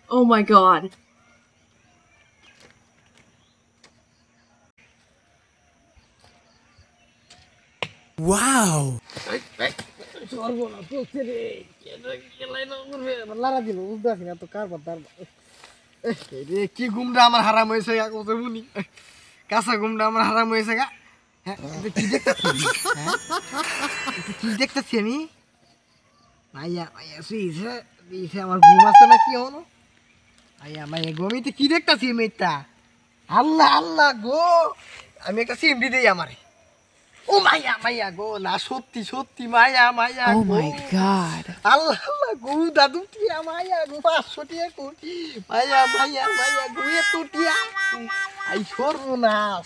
Oh my god. Wow! কি ঘুমটা আমার হারাম হয়েছে গা কত বুনি কাঁচা ঘুমটা আমার হারাম হয়েছে গা হ্যাঁ কি দেখতেছি হ্যাঁ কি দেখতেছি আমি মাইয়া মাইয়া শুয়েছে দিয়েছে আমার ঘুম আছে না কি হলো মাইয়া মাইয়া ঘুমিতে কি দেখতেছি মেয়েটা আল্লাহ আল্লাহ গো আমি একটা সিমডি দিই আমারে ও মাইয়া মাইয়া গো না সত্যি সত্যি মাইয়া মাইয়া Oh my god. আল্লাহ আল্লাহ গো দাদু টিয়া মাইয়া গো 500 টিয়া কোটি মাইয়া মাইয়া মাইয়া গো এত টিয়া আই সর্বনাশ